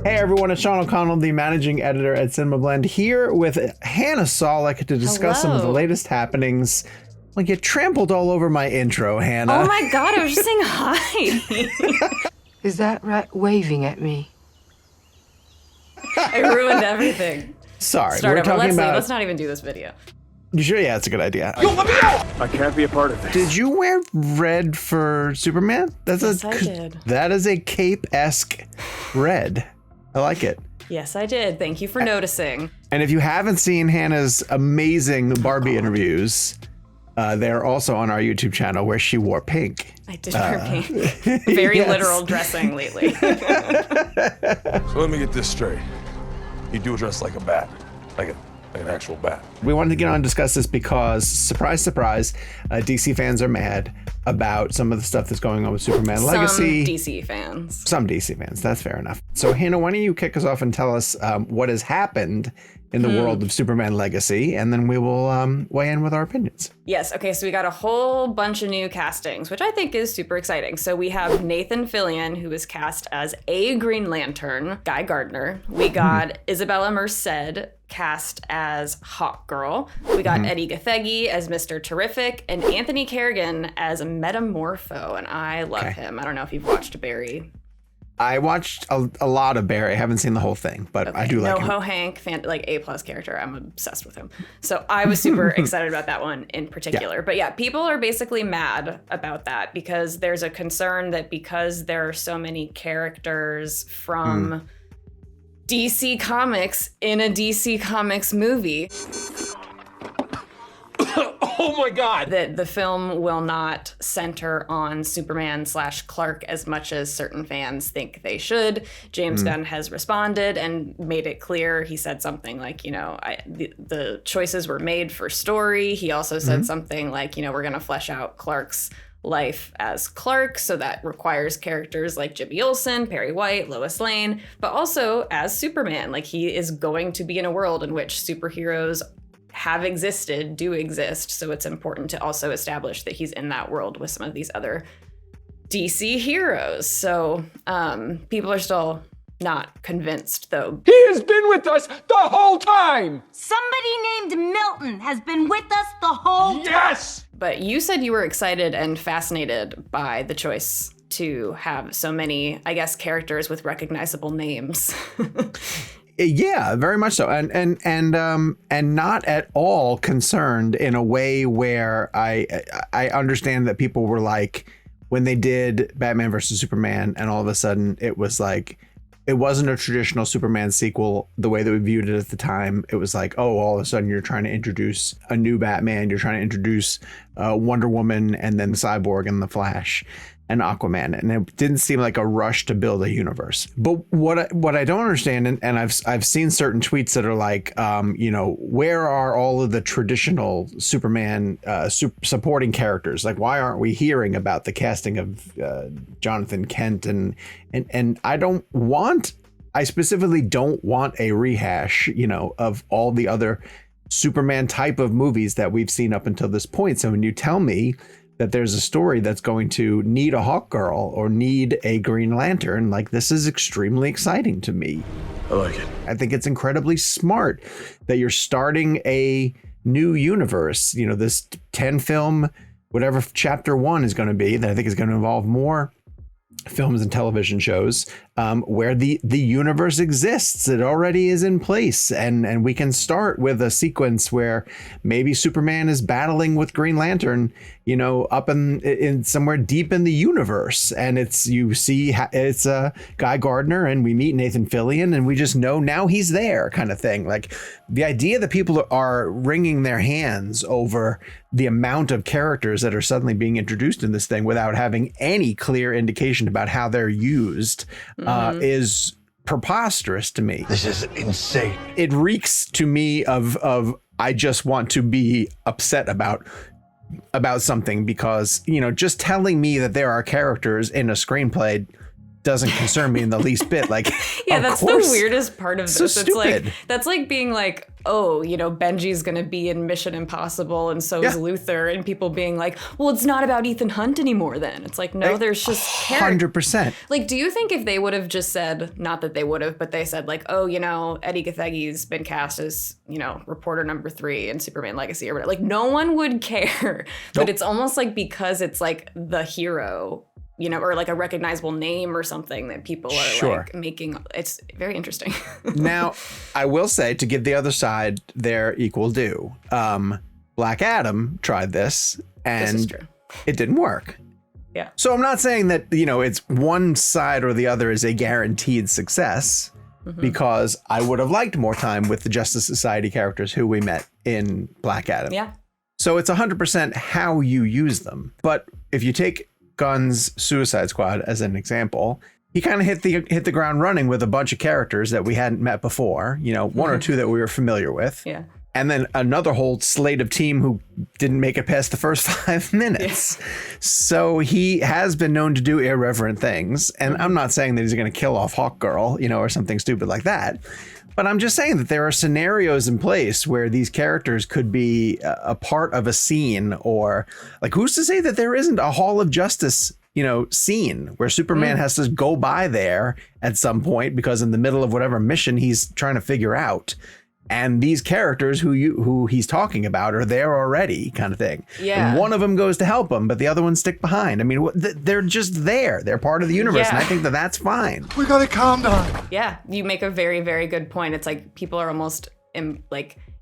Hey everyone, it's Sean O'Connell, the managing editor at CinemaBlend, here with Hannah Saulic to discuss some of the latest happenings. Well, you trampled all over my intro, Hannah. Oh my god, I was just saying hi. Is that right? Waving at me. I ruined everything. Sorry, Start we're over. talking about... Let's not even do this video. You sure? Yeah, it's a good idea. Yo, let me out! I can't be a part of this. Did you wear red for Superman? Yes, I did. That is a cape-esque red. I like it. Yes, I did. Thank you for noticing. And if you haven't seen Hannah's amazing Barbie interviews, they're also on our YouTube channel where she wore pink. I did wear pink. Very literal dressing lately. So let me get this straight. You do dress like a bat, like an actual bat. We wanted to get on and discuss this because, surprise, surprise, DC fans are mad about some of the stuff that's going on with Superman Legacy. Some DC fans. Some DC fans, that's fair enough. So Hannah, why don't you kick us off and tell us what has happened in the world of Superman Legacy, and then we will weigh in with our opinions. Yes, okay, so we got a whole bunch of new castings, which I think is super exciting. So we have Nathan Fillion, who was cast as a Green Lantern, Guy Gardner. We got Isabella Merced, cast as Hawkgirl. We got Edi Gathegi as Mr. Terrific, and Anthony Carrigan as Metamorpho, and I love him. I don't know if you've watched Barry. I watched a lot of Barry. I haven't seen the whole thing, but I do like him. NoHo Hank, like A+ character. I'm obsessed with him. So I was super excited about that one in particular. Yeah. But yeah, people are basically mad about that because there's a concern that because there are so many characters from DC Comics in a DC Comics movie. Oh my God! That the film will not center on Superman/Clark as much as certain fans think they should. James Gunn has responded and made it clear. He said something like, the choices were made for story. He also said something like, we're going to flesh out Clark's life as Clark, so that requires characters like Jimmy Olsen, Perry White, Lois Lane, but also as Superman. Like, he is going to be in a world in which superheroes do exist, so it's important to also establish that he's in that world with some of these other DC heroes. So people are still not convinced, though. He has been with us the whole time! Somebody named Milton has been with us the whole time. Yes! But you said you were excited and fascinated by the choice to have so many, I guess, characters with recognizable names. Yeah, very much so, and not at all concerned in a way where I understand that people were like, when they did Batman versus Superman, and all of a sudden it was like, it wasn't a traditional Superman sequel the way that we viewed it at the time. It was like, oh, all of a sudden you're trying to introduce a new Batman, you're trying to introduce Wonder Woman, and then the Cyborg and the Flash and Aquaman, and it didn't seem like a rush to build a universe. But what I don't understand, and I've seen certain tweets that are like, where are all of the traditional Superman supporting characters? Like, why aren't we hearing about the casting of Jonathan Kent? And I specifically don't want a rehash, of all the other Superman type of movies that we've seen up until this point. So when you tell me that there's a story that's going to need a Hawkgirl or need a Green Lantern, like, this is extremely exciting to me. I like it. I think it's incredibly smart that you're starting a new universe. This 10 film, whatever chapter 1 is going to be, that I think is going to involve more films and television shows, where the universe exists. It already is in place, and we can start with a sequence where maybe Superman is battling with Green Lantern, up in somewhere deep in the universe, and it's Guy Gardner, and we meet Nathan Fillion, and we just know now he's there, kind of thing. Like, the idea that people are wringing their hands over the amount of characters that are suddenly being introduced in this thing without having any clear indication about how they're used is preposterous to me. This is insane. It reeks to me of I just want to be upset about something because, just telling me that there are characters in a screenplay doesn't concern me in the least bit. Like, yeah, that's the weirdest part of this. So it's stupid. like, that's like being like, oh, Benji's going to be in Mission Impossible and so is Luther, and people being like, well, it's not about Ethan Hunt anymore then. It's like, no, there's just 100%. Like, do you think if they would have just said, not that they would have, but they said like, oh, Edi Gathegi's been cast as, reporter number 3 in Superman Legacy or whatever, like no one would care. But it's almost like because it's like the hero, or like a recognizable name or something that people are like making. It's very interesting. Now, I will say, to give the other side their equal due, Black Adam tried this and it didn't work. Yeah. So I'm not saying that, it's one side or the other is a guaranteed success, because I would have liked more time with the Justice Society characters who we met in Black Adam. Yeah. So it's 100% how you use them. But if you take Gunn's Suicide Squad as an example, he kind of hit the ground running with a bunch of characters that we hadn't met before, one or two that we were familiar with. Yeah. And then another whole slate of team who didn't make it past the first 5 minutes. Yeah. So he has been known to do irreverent things. And I'm not saying that he's going to kill off Hawkgirl, or something stupid like that. But I'm just saying that there are scenarios in place where these characters could be a part of a scene, or like, who's to say that there isn't a Hall of Justice, scene where Superman has to go by there at some point because in the middle of whatever mission he's trying to figure out. And these characters who he's talking about are there already, kind of thing. Yeah. And one of them goes to help him, but the other ones stick behind. I mean, they're just there. They're part of the universe, and I think that that's fine. We gotta calm down. Yeah, you make a very, very good point. It's like people are almost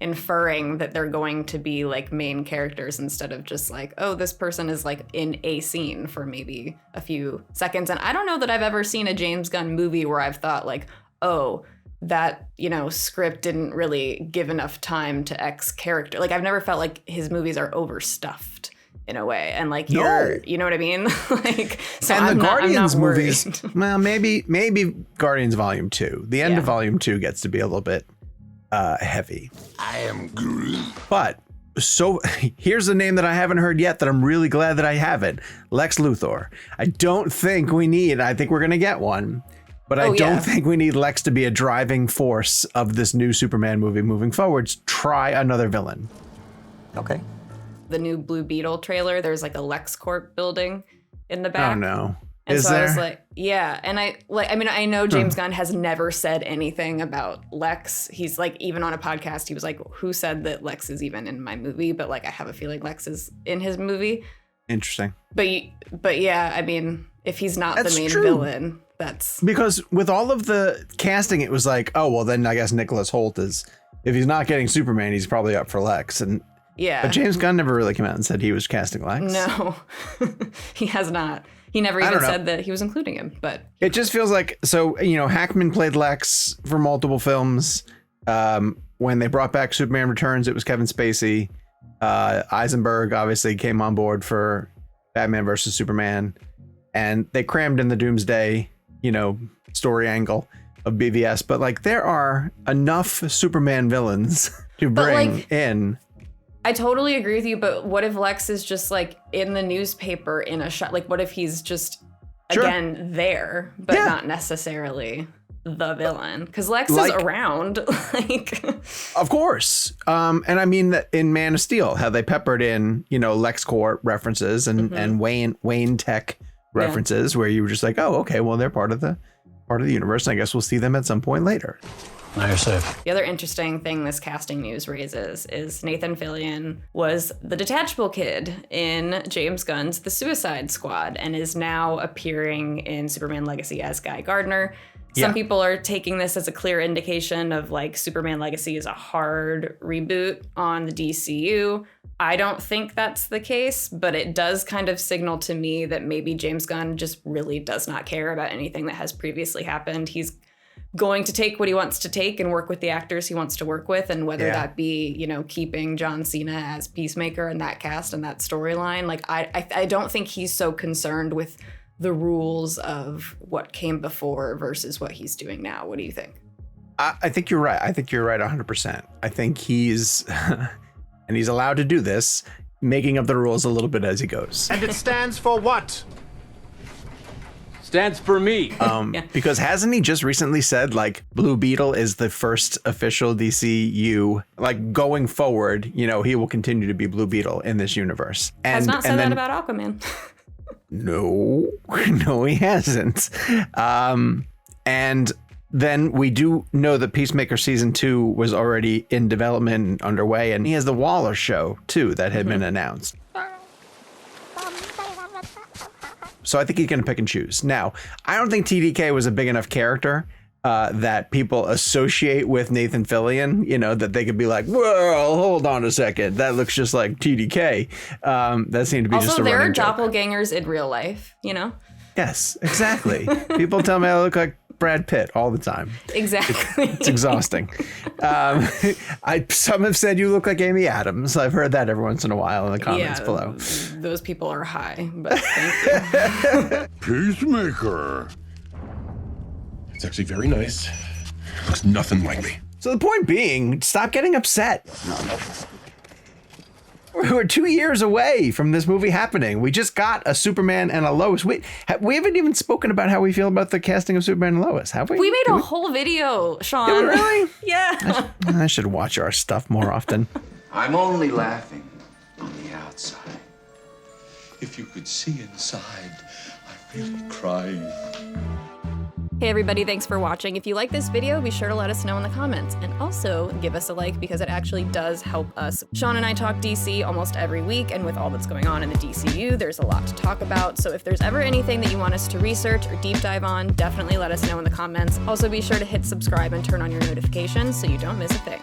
inferring that they're going to be like main characters instead of just like, oh, this person is like in a scene for maybe a few seconds. And I don't know that I've ever seen a James Gunn movie where I've thought like, oh, that, script didn't really give enough time to X character. Like, I've never felt like his movies are overstuffed in a way. And like, you know what I mean? Like, so and I'm the Guardians not movies, well, maybe Guardians Volume 2. The end of Volume 2 gets to be a little bit heavy. I am Groot. But so here's a name that I haven't heard yet that I'm really glad that I haven't. Lex Luthor. I don't think we need, I think we're going to get one. But I don't think we need Lex to be a driving force of this new Superman movie moving forwards. Try another villain. Okay. The new Blue Beetle trailer, there's like a LexCorp building in the back. Oh no. And Is so there? I was like, yeah. And I know James Gunn has never said anything about Lex. He's like, even on a podcast, he was like, who said that Lex is even in my movie? But like, I have a feeling Lex is in his movie. Interesting. But yeah, I mean, if he's not the main villain, that's because with all of the casting, it was like, oh, well, then I guess Nicholas Hoult is, if he's not getting Superman, he's probably up for Lex. And but James Gunn never really came out and said he was casting Lex. No, he has not. He never even said that he was including him. But it just feels like, so, Hackman played Lex for multiple films. When they brought back Superman Returns, it was Kevin Spacey. Eisenberg obviously came on board for Batman versus Superman, and they crammed in the Doomsday, story angle of BVS. But like, there are enough Superman villains to bring in. I totally agree with you, but what if Lex is just like in the newspaper in a shot? Like, what if he's just again there, but not necessarily the villain? Because Lex is around. Of course. And I mean that in Man of Steel, how they peppered in, LexCorp references and Wayne Tech references, where you were just like, oh, okay, well, they're part of the universe, and I guess we'll see them at some point later. Now you're safe. The other interesting thing this casting news raises is Nathan Fillion was the detachable kid in James Gunn's The Suicide Squad and is now appearing in Superman Legacy as Guy Gardner. Some people are taking this as a clear indication of like Superman Legacy is a hard reboot on the DCU. I don't think that's the case, but it does kind of signal to me that maybe James Gunn just really does not care about anything that has previously happened. He's going to take what he wants to take and work with the actors he wants to work with, and whether that be, keeping John Cena as Peacemaker and that cast and that storyline. Like, I don't think he's so concerned with the rules of what came before versus what he's doing now. What do you think? I think you're right. I think you're right 100%. I think he's, and he's allowed to do this, making up the rules a little bit as he goes. And it stands for what? stands for me. Because hasn't he just recently said like Blue Beetle is the first official DCU, like going forward, you know, he will continue to be Blue Beetle in this universe. And Has not said that about Aquaman. No, he hasn't. And then we do know that Peacemaker season 2 was already in development and underway, and he has the Waller show too that had been announced. So I think he's going to pick and choose. Now, I don't think T.D.K was a big enough character that people associate with Nathan Fillion, you know, that they could be like, well, hold on a second, that looks just like T.D.K. That seemed to be also, just a there are running joke. doppelgangers in real life, you know? Yes, exactly. People tell me I look like Brad Pitt all the time. Exactly. It's exhausting. Some have said you look like Amy Adams. I've heard that every once in a while in the comments below. Those people are high, but thank you. Peacemaker. It's actually very nice. Looks nothing like me. So the point being, stop getting upset. We're 2 years away from this movie happening. We just got a Superman and a Lois. We haven't even spoken about how we feel about the casting of Superman and Lois, have we? We made a whole video, Sean. Did we really? Yeah. I should watch our stuff more often. I'm only laughing on the outside. If you could see inside, I'm really crying. Hey everybody, thanks for watching. If you like this video, be sure to let us know in the comments. And also give us a like because it actually does help us. Sean and I talk DC almost every week, and with all that's going on in the DCU, there's a lot to talk about. So if there's ever anything that you want us to research or deep dive on, definitely let us know in the comments. Also be sure to hit subscribe and turn on your notifications so you don't miss a thing.